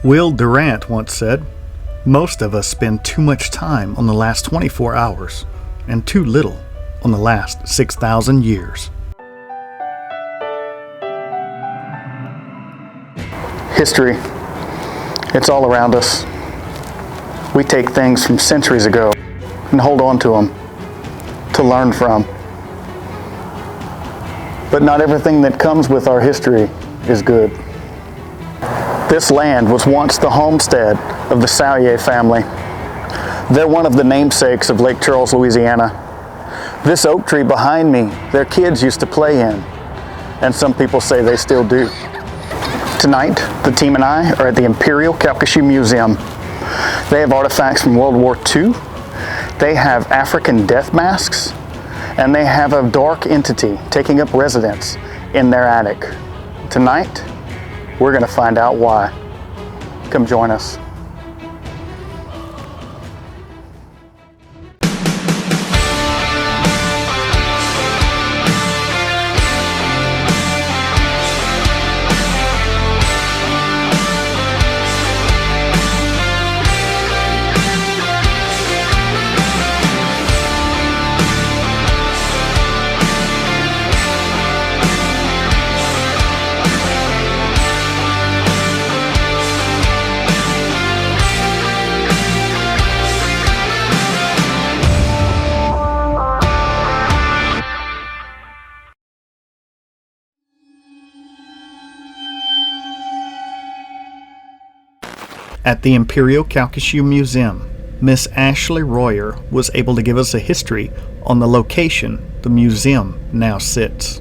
Will Durant once said, "Most of us spend too much time on the last 24 hours and too little on the last 6,000 years." History. It's all around us. We take things from centuries ago and hold on to them to learn from. But not everything that comes with our history is good. This land was once the homestead of the Sallier family. They're one of the namesakes of Lake Charles, Louisiana. This oak tree behind me, their kids used to play in, and some people say they still do. Tonight, the team and I are at the Imperial Calcasieu Museum. They have artifacts from World War II, they have African death masks, and they have a dark entity taking up residence in their attic. Tonight, we're going to find out why. Come join us. At the Imperial Calcasieu Museum, Miss Ashley Royer was able to give us a history on the location the museum now sits.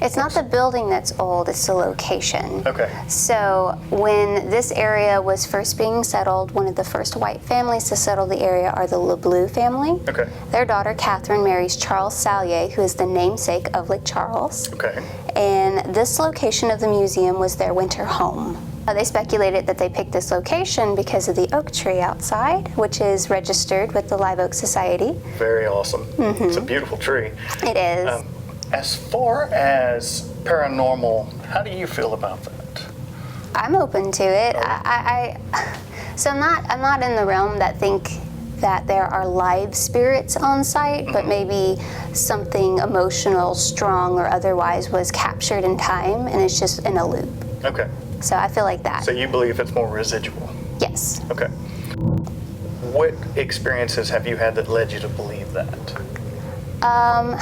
It's not the building that's old, it's the location. Okay. So when this area was first being settled, one of the first white families to settle the area are the LeBleu family. Okay. Their daughter Catherine marries Charles Sallier, who is the namesake of Lake Charles. Okay. And this location of the museum was their winter home. They speculated that they picked this location because of the oak tree outside, which is registered with the Live Oak Society. Very awesome. Mm-hmm. It's a beautiful tree. It is. As far as paranormal, how do you feel about that? I'm open to it. Oh. So I'm not in the realm that think that there are live spirits on site, but maybe something emotional, strong, or otherwise was captured in time, and it's just in a loop. Okay. So I feel like that. So you believe it's more residual? Yes. Okay. What experiences have you had that led you to believe that?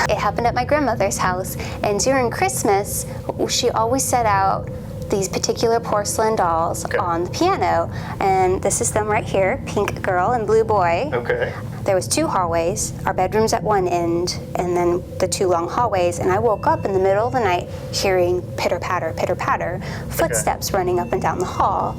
It happened at my grandmother's house, and during Christmas, she always set out these particular porcelain dolls on the piano, and this is them right here, pink girl and blue boy. Okay. There was 2 hallways, our bedrooms at one end, and then the 2 long hallways, and I woke up in the middle of the night hearing pitter-patter, footsteps running up and down the hall.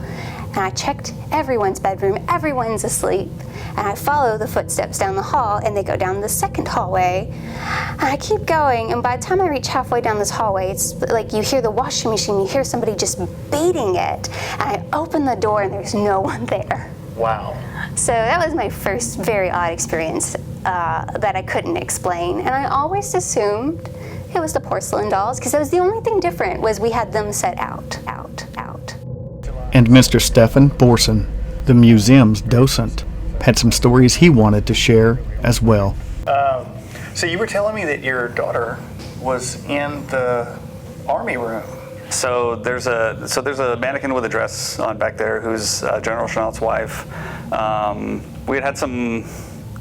And I checked everyone's bedroom, everyone's asleep, and I follow the footsteps down the hall, and they go down the second hallway. And I keep going, and by the time I reach halfway down this hallway, it's like you hear the washing machine, you hear somebody just beating it, and I open the door, and there's no one there. Wow. So that was my first very odd experience that I couldn't explain, and I always assumed it was the porcelain dolls, because that was the only thing different, was we had them set out. And Mr. Stefan Borson, the museum's docent, had some stories he wanted to share as well. So you were telling me that your daughter was in the army room. So there's a mannequin with a dress on back there who's General Chenault's wife. We had some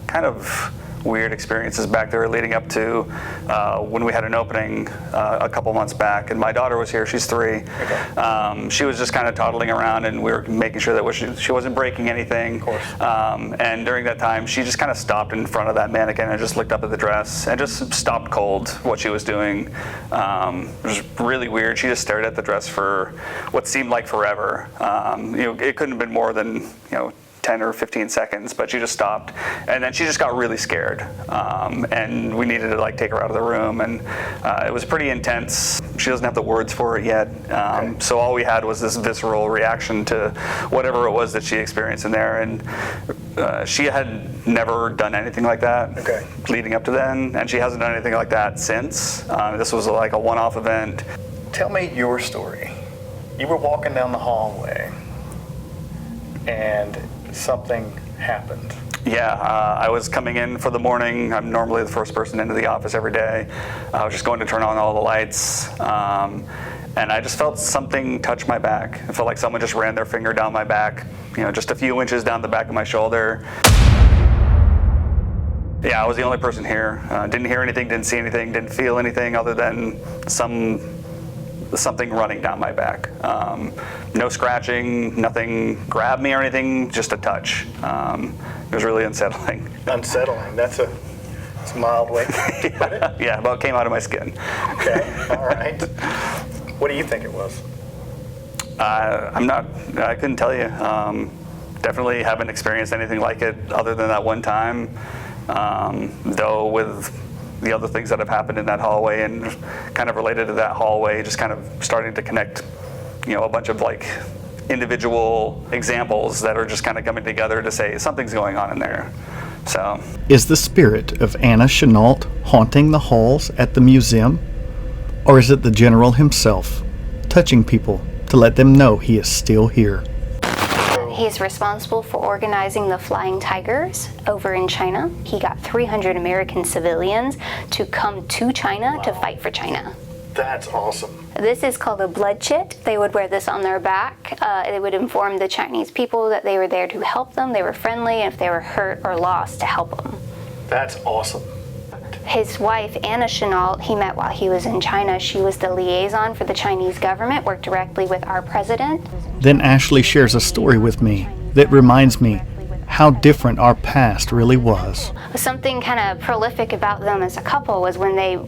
kind of weird experiences back there leading up to when we had an opening a couple months back, and my daughter was here. She's 3. Okay. She was just kind of toddling around, and we were making sure that she wasn't breaking anything. Of course. And during that time, she just kind of stopped in front of that mannequin and just looked up at the dress and just stopped cold what she was doing. It was really weird. She just stared at the dress for what seemed like forever. It couldn't have been more than 10 or 15 seconds, but she just stopped, and then she just got really scared, and we needed to take her out of the room, and it was pretty intense. She doesn't have the words for it yet, so all we had was this visceral reaction to whatever it was that she experienced in there, and she had never done anything like that leading up to then, and she hasn't done anything like that since. This was like a one-off event. Tell me your story. You were walking down the hallway. and something happened. Yeah, I was coming in for the morning. I'm normally the first person into the office every day. I was just going to turn on all the lights, and I just felt something touch my back. It felt like someone just ran their finger down my back, just a few inches down the back of my shoulder. Yeah, I was the only person here. Didn't hear anything, didn't see anything, didn't feel anything other than something running down my back. No scratching, nothing grabbed me or anything, just a touch. It was really unsettling. Unsettling, that's a mild way to put it. Yeah, about came out of my skin. Okay, all right. What do you think it was? I couldn't tell you. Definitely haven't experienced anything like it other than that one time. Though with the other things that have happened in that hallway and kind of related to that hallway, just kind of starting to connect, a bunch of like individual examples that are just kind of coming together to say something's going on in there. So, Is the spirit of Anna Chenault haunting the halls at the museum? Or is it the general himself, touching people to let them know he is still here? He's responsible for organizing the Flying Tigers over in China. He got 300 American civilians to come to China to fight for China. That's awesome. This is called a blood chit. They would wear this on their back. It would inform the Chinese people that they were there to help them, they were friendly, and if they were hurt or lost, to help them. That's awesome. His wife, Anna Chenault, he met while he was in China. She was the liaison for the Chinese government, worked directly with our president. Then Ashley shares a story with me that reminds me how different our past really was. Something kind of prolific about them as a couple was when they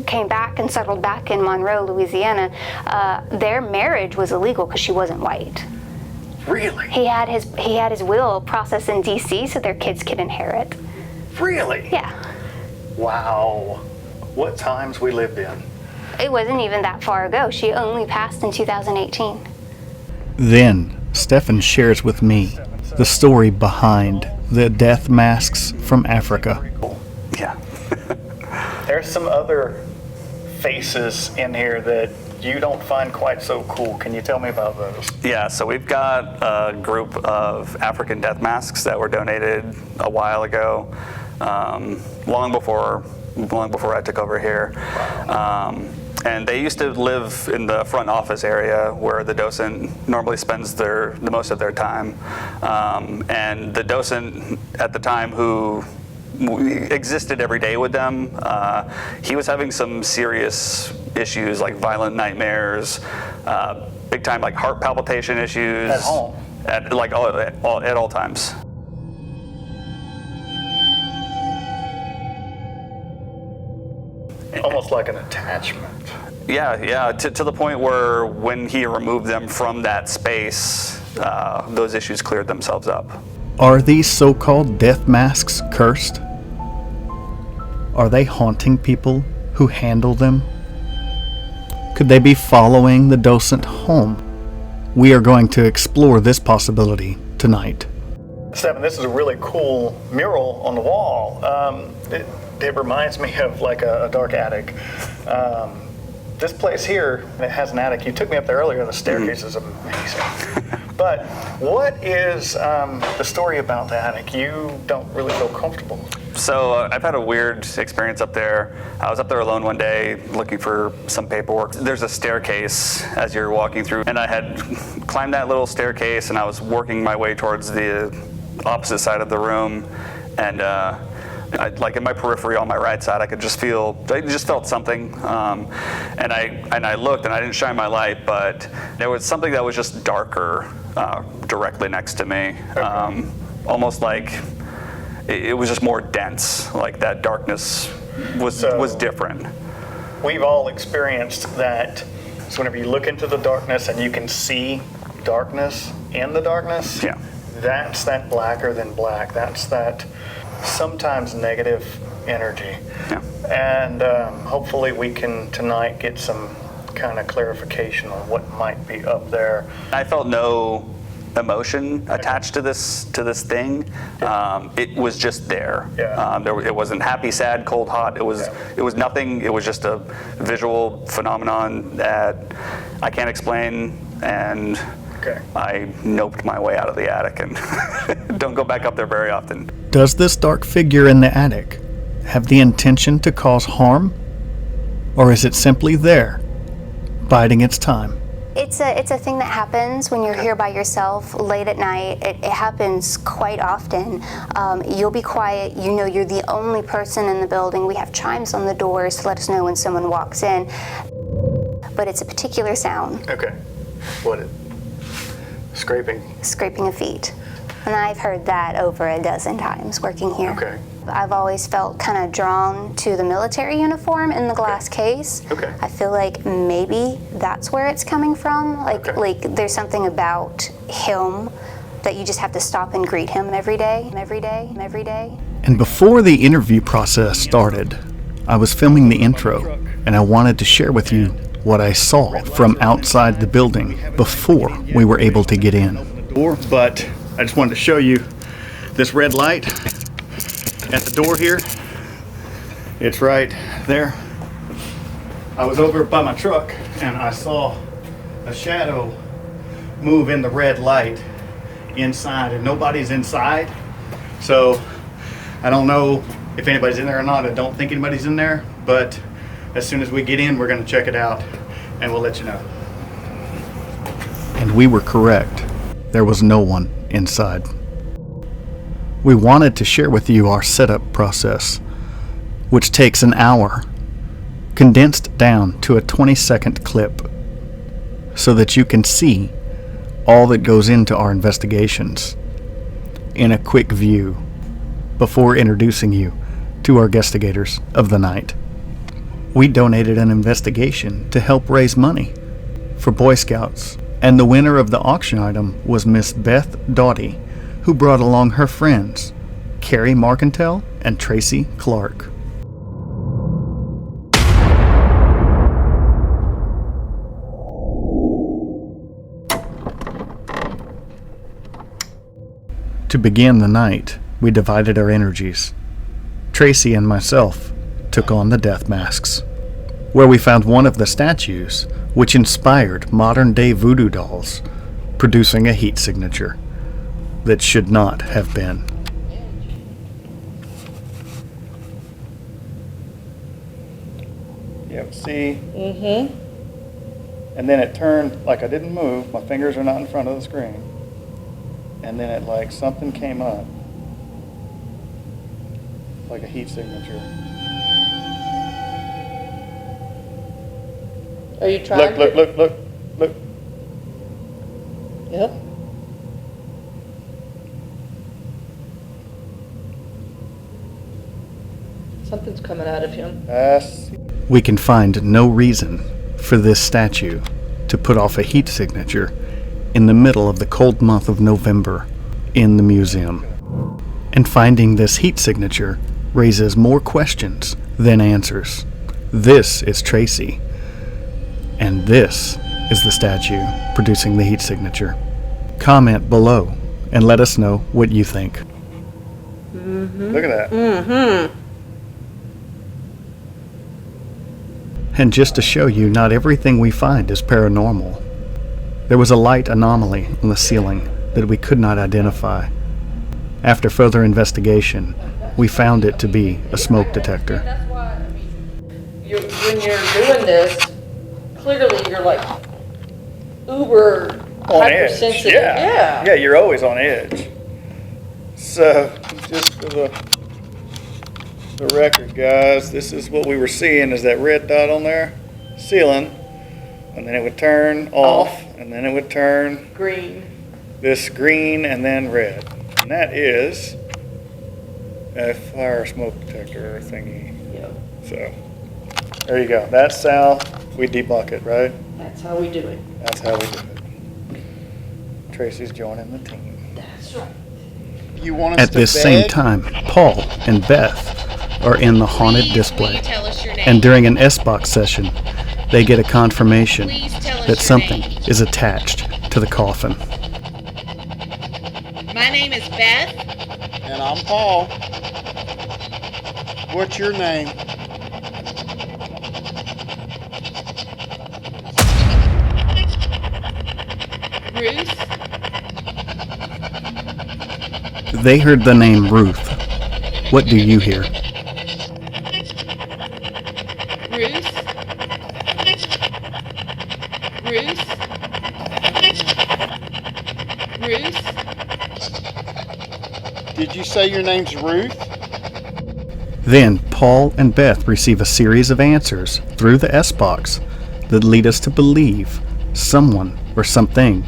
came back and settled back in Monroe, Louisiana, their marriage was illegal because she wasn't white. Really? He had his will processed in D.C. so their kids could inherit. Really? Yeah. Wow. What times we lived in. It wasn't even that far ago. She only passed in 2018. Then Stefan shares with me the story behind the death masks from Africa. yeah. There's some other faces in here that you don't find quite so cool. Can you tell me about those? Yeah, so we've got a group of African death masks that were donated a while ago, long before I took over here. And they used to live in the front office area where the docent normally spends the most of their time. And the docent at the time who existed every day with them, he was having some serious issues like violent nightmares, big time like heart palpitation issues. At home? At all times. Almost like an attachment. Yeah, to the point where when he removed them from that space, those issues cleared themselves up. Are these so-called death masks cursed? Are they haunting people who handle them? Could they be following the docent home? We are going to explore this possibility tonight. Stephen, this is a really cool mural on the wall. It reminds me of like a dark attic. This place here, it has an attic. You took me up there earlier. The staircase is amazing. But what is the story about the attic? You don't really feel comfortable. So I've had a weird experience up there. I was up there alone one day looking for some paperwork. There's a staircase as you're walking through, and I had climbed that little staircase and I was working my way towards the opposite side of the room, and like in my periphery on my right side, I just felt something, and I looked and I didn't shine my light, but there was something that was just darker directly next to me, okay. Almost like it was just more dense, like that darkness was different. We've all experienced that. So whenever you look into the darkness and you can see darkness in the darkness, yeah. That's that blacker than black. That's that sometimes negative energy. Yeah. And hopefully we can tonight get some kind of clarification on what might be up there. I felt no emotion attached to this thing. It was just there. It wasn't happy, sad, cold, hot. It was nothing. It was just a visual phenomenon that I can't explain, and I noped my way out of the attic and don't go back up there very often. Does this dark figure in the attic have the intention to cause harm? Or is it simply there, biding its time? It's a thing that happens when you're here by yourself late at night. It happens quite often. You'll be quiet. You know you're the only person in the building. We have chimes on the doors to let us know when someone walks in. But it's a particular sound. Okay. What? Scraping? Scraping of feet. And I've heard that over a dozen times working here. Okay. I've always felt kind of drawn to the military uniform in the glass case. Okay. I feel like maybe that's where it's coming from. Like there's something about him that you just have to stop and greet him every day. And before the interview process started, I was filming the intro, and I wanted to share with you what I saw from outside the building before we were able to get in. But I just wanted to show you this red light at the door here. It's right there. I was over by my truck and I saw a shadow move in the red light inside, and nobody's inside. So I don't know if anybody's in there or not. I don't think anybody's in there, but as soon as we get in, we're going to check it out and we'll let you know. And we were correct. There was no one inside. We wanted to share with you our setup process, which takes an hour, condensed down to a 20-second clip, so that you can see all that goes into our investigations in a quick view before introducing you to our guestigators of the night. We donated an investigation to help raise money for Boy Scouts, and the winner of the auction item was Miss Beth Doughty, who brought along her friends, Carrie Marcantel and Tracy Clark. To begin the night, we divided our energies. Tracy and myself took on the death masks, where we found one of the statues which inspired modern-day voodoo dolls, producing a heat signature that should not have been. Yeah, see? Mm-hmm. And then it turned, like I didn't move, my fingers are not in front of the screen. And then it, like, something came up. Like a heat signature. Are you trying to... Look. Yep. Something's coming out of him. We can find no reason for this statue to put off a heat signature in the middle of the cold month of November in the museum. And finding this heat signature raises more questions than answers. This is Tracy, and this is the statue producing the heat signature. Comment below and let us know what you think. Mm-hmm. Look at that. Mm-hmm. And just to show you, not everything we find is paranormal. There was a light anomaly on the ceiling that we could not identify. After further investigation, we found it to be a smoke detector. That's why, I mean, when you're doing this, clearly you're like uber On edge. hypersensitive. Yeah, you're always on edge. So, just for the record, guys, this is what we were seeing, is that red dot on there, ceiling, and then it would turn off, and then it would turn Green. this green and then red. And that is a fire smoke detector thingy. Yep. So, there you go. That's how we debunk it, right? That's how we do it. That's how we do it. Tracy's joining the team. That's right. You want us At to this beg? same time, Paul and Beth are in the haunted display. Tell us your name. And during an S-Box session, they get a confirmation Please tell us that your something name. is attached to the coffin. My name is Beth. And I'm Paul. What's your name? Ruth. They heard the name Ruth. What do you hear? Ruth. Ruth. Ruth. Did you say your name's Ruth? Then Paul and Beth receive a series of answers through the S-Box that lead us to believe someone or something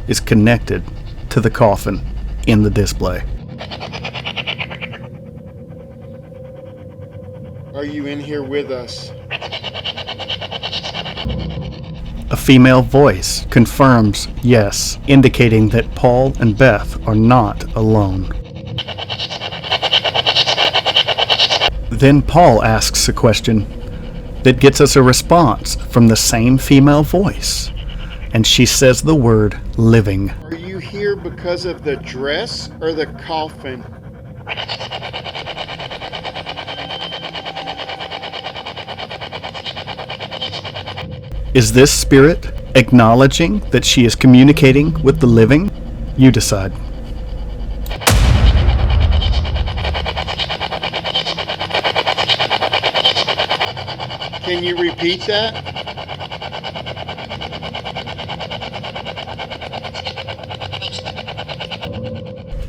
is connected to the coffin in the display. Are you in here with us? A female voice confirms yes, indicating that Paul and Beth are not alone. Then Paul asks a question that gets us a response from the same female voice, and she says the word living. Are you here because of the dress or the coffin? Is this spirit acknowledging that she is communicating with the living? You decide. Can you repeat that?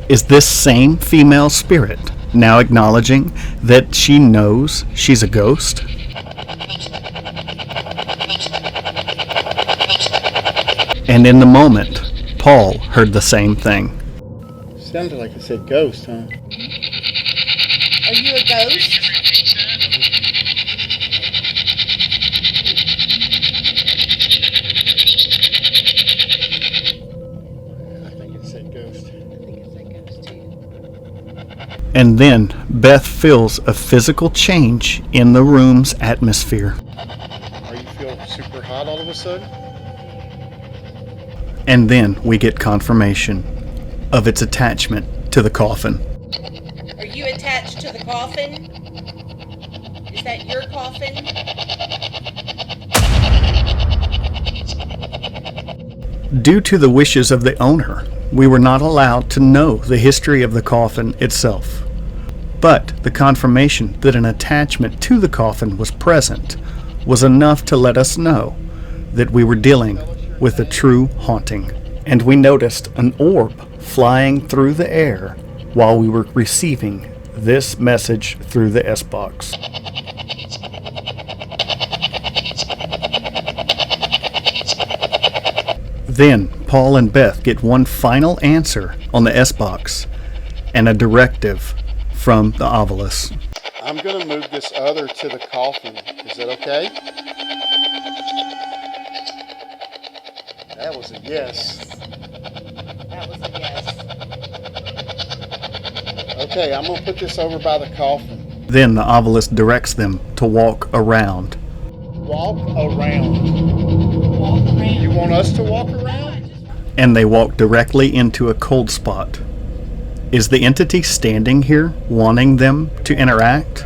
Is this same female spirit now acknowledging that she knows she's a ghost? And in the moment, Paul heard the same thing. Sounded like I said ghost, huh? Are you a ghost? I think it said ghost. And then Beth feels a physical change in the room's atmosphere. Are you feeling super hot all of a sudden? And then we get confirmation of its attachment to the coffin. Are you attached to the coffin? Is that your coffin? Due to the wishes of the owner, we were not allowed to know the history of the coffin itself. But the confirmation that an attachment to the coffin was present was enough to let us know that we were dealing with a true haunting. And we noticed an orb flying through the air while we were receiving this message through the S-Box. Then Paul and Beth get one final answer on the S-Box and a directive from the Ovilus. I'm going to move this other to the coffin. Is that okay? That was a yes. That was a yes. Okay, I'm going to put this over by the coffin. Then the Ovilus directs them to walk around. Walk around. Walk around. You want us to walk around? And they walk directly into a cold spot. Is the entity standing here wanting them to interact?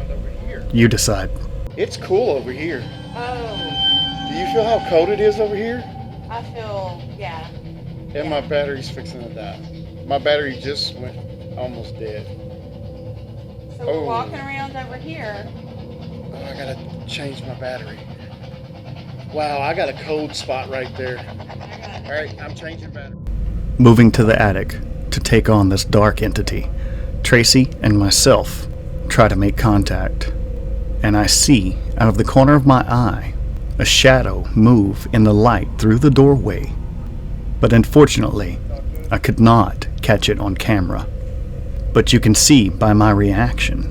You decide. It's cool over here. Oh, Do you feel how cold it is over here? I feel, yeah. And my battery's fixing to die. My battery just went almost dead. So we're Oh. walking around over here. Oh, I gotta change my battery. Wow, I got a cold spot right there. All right, I'm changing battery. Moving to the attic to take on this dark entity, Tracy and myself try to make contact. And I see, out of the corner of my eye, a shadow move in the light through the doorway. But unfortunately, I could not catch it on camera. But you can see by my reaction,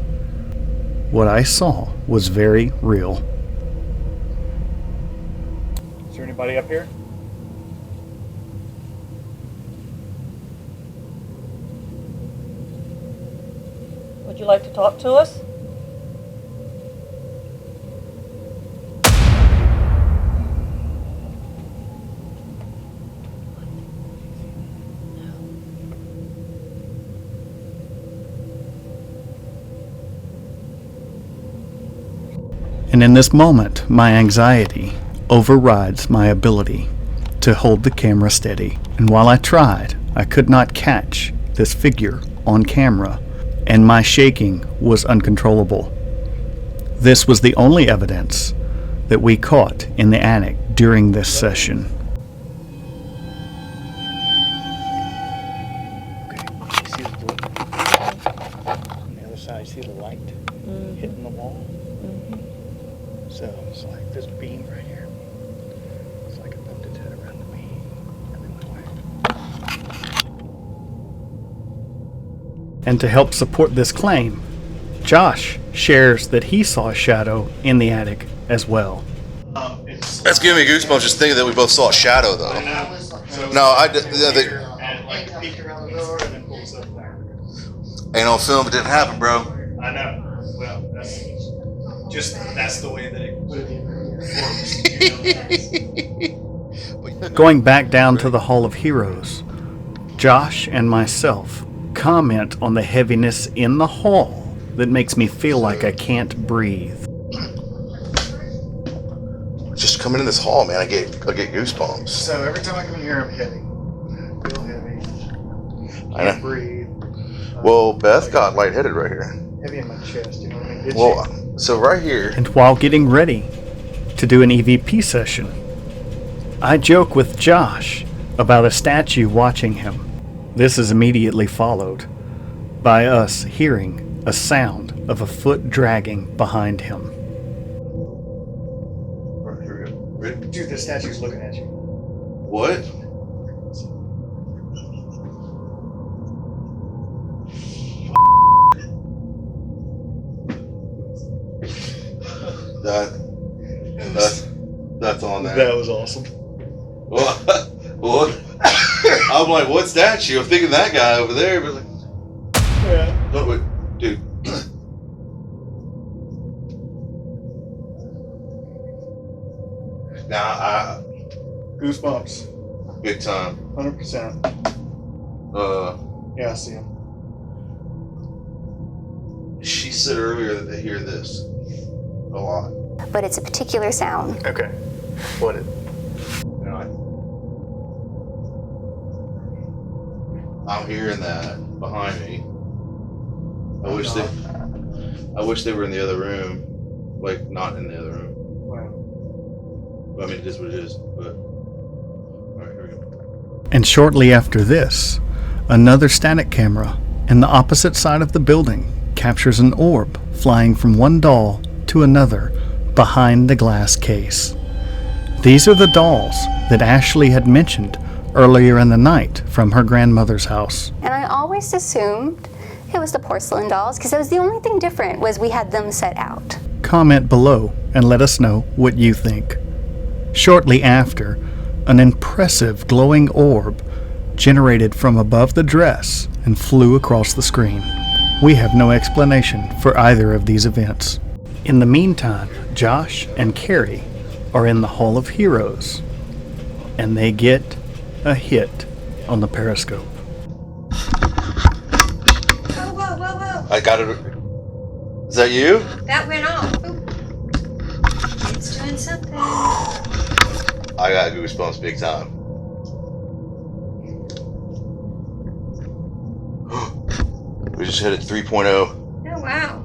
what I saw was very real. Is there anybody up here? Would you like to talk to us? And in this moment, my anxiety overrides my ability to hold the camera steady. And while I tried, I could not catch this figure on camera, and my shaking was uncontrollable. This was the only evidence that we caught in the attic during this session. See the blue? On the other side, see the light hitting the wall? So it's like this beam right here. It's like it bumped its head around the beam and then went away. And to help support this claim, Josh shares that he saw a shadow in the attic as well. That's giving me goosebumps just thinking that we both saw a shadow, though. No, ain't on film, it didn't happen, bro. I know. Well, that's the way that it works. Going back down to the Hall of Heroes, Josh and myself comment on the heaviness in the hall that makes me feel like I can't breathe. Just coming in this hall, man, I get goosebumps. So every time I come in here, I'm heavy. I feel heavy. I know. Can't breathe. Well, Beth got lightheaded right here. Heavy in my chest, you know what I mean? Did Well, so right here, And while getting ready to do an EVP session, I joke with Josh about a statue watching him. This is immediately followed by us hearing a sound of a foot dragging behind him. here we go. Ready? Dude, the statue's looking at you. What? That's on there. That was awesome. What? I'm like, what statue? I'm thinking that guy over there, but like, Yeah. no, wait, dude. Now, Goosebumps. big time. 100%. Yeah, I see him. She said earlier that they hear this a lot. But it's a particular sound. Okay. What it? You know, I'm hearing that behind me. I wish they were in the other room, like not in the other room. Wow. I mean, it is what it is. But all right, here we go. And shortly after this, another static camera in the opposite side of the building captures an orb flying from one doll to another behind the glass case. These are the dolls that Ashley had mentioned earlier in the night from her grandmother's house. And I always assumed it was the porcelain dolls because that was the only thing different was we had them set out. Comment below and let us know what you think. Shortly after, an impressive glowing orb generated from above the dress and flew across the screen. We have no explanation for either of these events. In the meantime, Josh and Carrie are in the Hall of Heroes, and they get a hit on the periscope. Whoa, whoa, whoa, whoa. I got it. Is that you? That went off. Ooh. It's doing something. I got goosebumps big time. We just hit it 3.0. Oh, wow.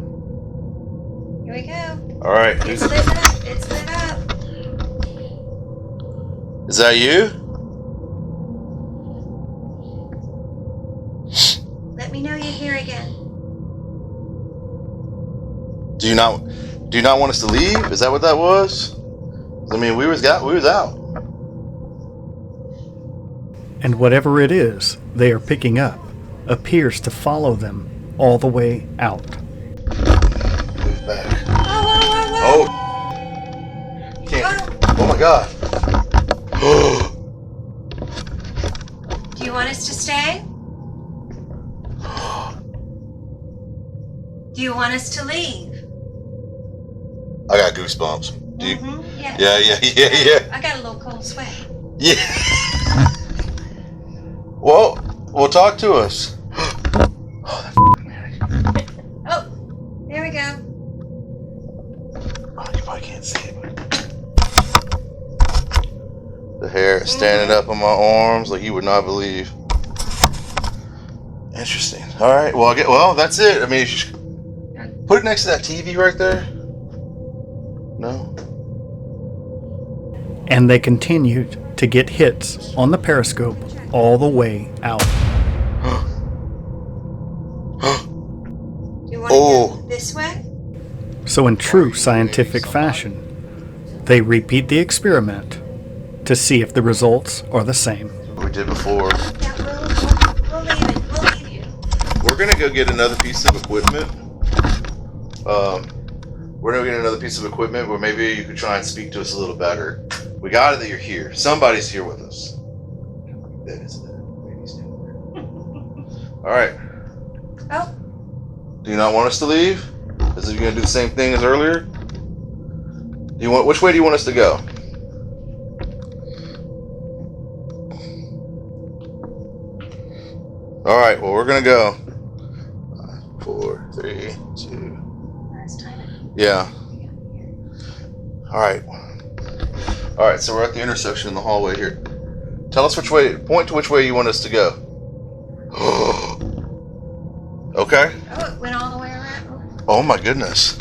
Here we go. All right. It's lit up. It's lit up. Is that you? Let me know you're here again. Do you not want us to leave? Is that what that was? I mean, we was out. And whatever it is they are picking up appears to follow them all the way out. Move back. Whoa, whoa, whoa, whoa. Oh. You can't. Oh my God. Do you want us to stay? Do you want us to leave? I got goosebumps. Do you? Yeah. Yeah. I got a little cold sweat. Yeah. Well, talk to us. Oh, there we go. Oh, you probably can't standing up on my arms like you would not believe. Interesting. All right. Well, that's it. I mean, you should put it next to that TV right there. No. And they continued to get hits on the periscope all the way out. You want to go this way? So in true scientific fashion, they repeat the experiment to see if the results are the same. We did before. Yeah, we'll leave it. We'll leave you. We're gonna go get another piece of equipment. We're gonna get another piece of equipment where maybe you could try and speak to us a little better. We got it that you're here. Somebody's here with us. That is the lady standing there. All right. Oh, Do you not want us to leave? Is it gonna do the same thing as earlier? Which way do you want us to go? All right. Well, we're gonna go. 5, 4, 3, 2. Yeah. All right. All right. So we're at the intersection in the hallway here. Tell us which way. Point to which way you want us to go. Okay. oh, it went all the way around. Oh, Oh my goodness.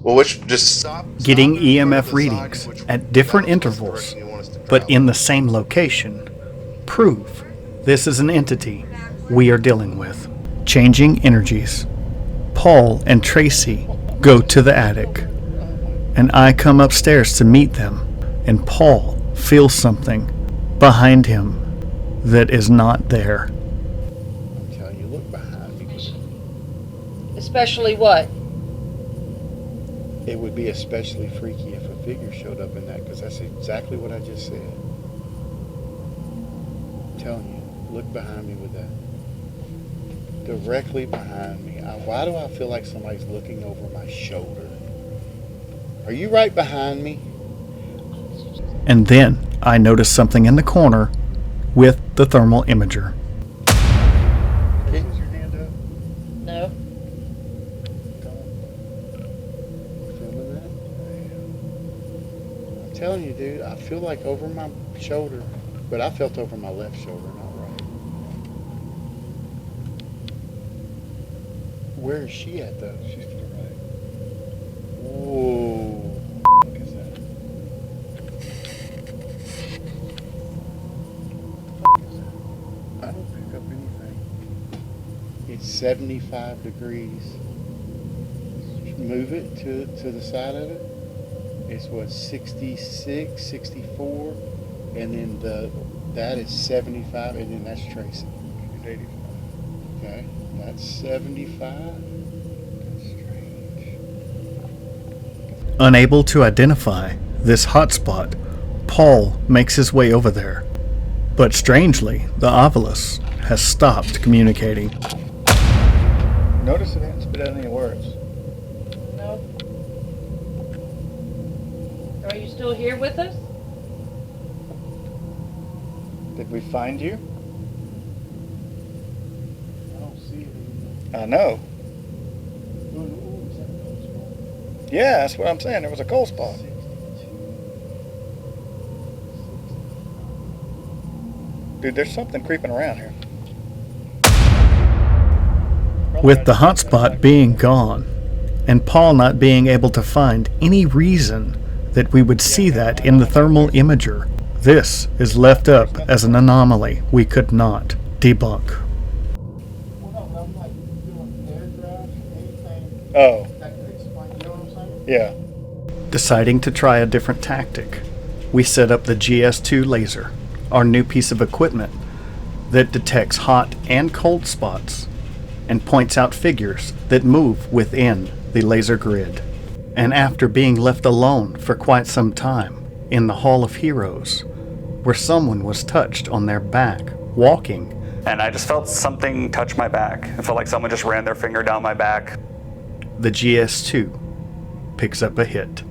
Well, just stop. Getting stop in front of EMF the readings sign, which- at different tell us which intervals, direction you want us to but travel. in the same location, prove this is an entity we are dealing with. Changing energies. Paul and Tracy go to the attic, and I come upstairs to meet them, and Paul feels something behind him that is not there. I'm telling you, look behind me. Especially what? It would be especially freaky if a figure showed up in that, because that's exactly what I just said. I'm telling you, look behind me with that. Directly behind me. Why do I feel like somebody's looking over my shoulder? Are you right behind me? And then I notice something in the corner with the thermal imager. Raise your hand up. No. Filming that? I'm telling you, dude, I feel like over my shoulder, but I felt over my left shoulder, not right. Where is she at, though? She's to the right. Whoa. What is that? I don't pick up anything. It's 75 degrees. Move it to the side of it. It's what, 66, 64, and then that is 75, and then that's Tracy. She's 85. Okay, that's 75. That's strange. Unable to identify this hotspot, Paul makes his way over there. But strangely, the Ovilus has stopped communicating. Notice it didn't spit out any words. No. Are you still here with us? Did we find you? I don't see it anymore. I know. Ooh, is that a cold spot? Yeah, that's what I'm saying. There was a cold spot. 62. Dude, there's something creeping around here. With the hotspot being gone, and Paul not being able to find any reason that we would see that in the thermal imager, this is left up as an anomaly we could not debunk. Oh, That could explain, you know what I'm saying? yeah. Deciding to try a different tactic, we set up the GS2 laser, our new piece of equipment that detects hot and cold spots and points out figures that move within the laser grid. And after being left alone for quite some time in the Hall of Heroes, where someone was touched on their back, walking, And I just felt something touch my back. I felt like someone just ran their finger down my back. the GS2 picks up a hit.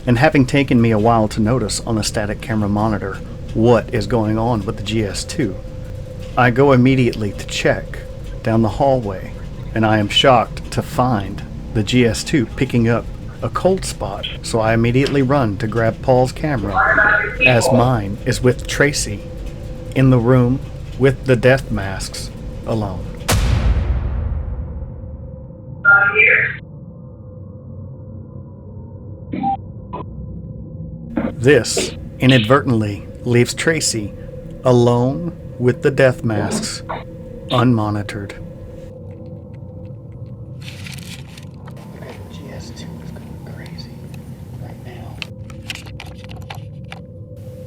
And having taken me a while to notice on the static camera monitor what is going on with the GS2, I go immediately to check down the hallway, and I am shocked to find the GS2 picking up a cold spot, so I immediately run to grab Paul's camera, as mine is with Tracy, in the room with the death masks, alone. This inadvertently leaves Tracy alone with the death masks, unmonitored. Okay, GS2 is going crazy right now.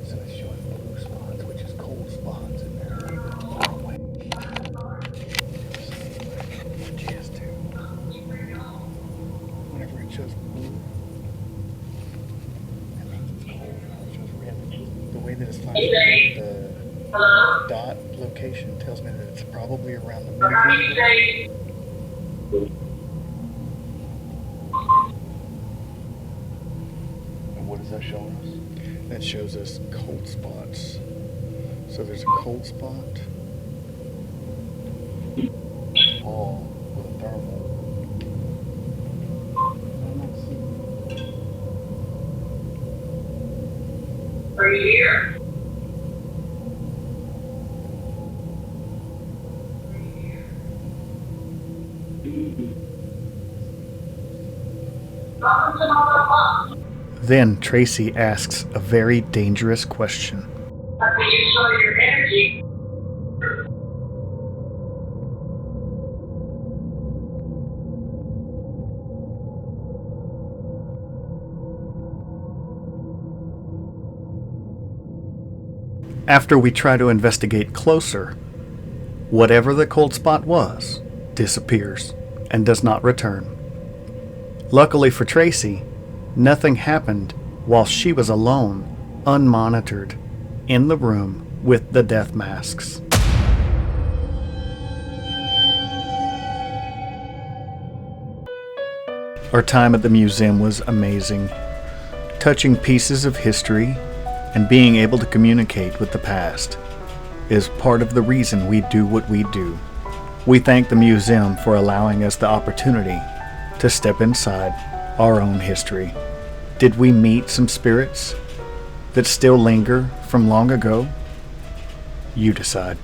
So it's showing blue spots, which is cold spots in there. GS2. Whenever it shows blue, that means it's cold. Whenever it shows red, the way that it's flashing, the dot location tells me that it's probably around the movie. And what is that showing us? That shows us cold spots. So there's a cold spot. All with a thermal. I'm not seeing it. Right here. Then Tracy asks a very dangerous question. After you show your energy. After we try to investigate closer, whatever the cold spot was disappears and does not return. Luckily for Tracy, nothing happened while she was alone, unmonitored, in the room with the death masks. Our time at the museum was amazing, touching pieces of history and being able to communicate with the past is part of the reason we do what we do. We thank the museum for allowing us the opportunity to step inside our own history. Did we meet some spirits that still linger from long ago? You decide.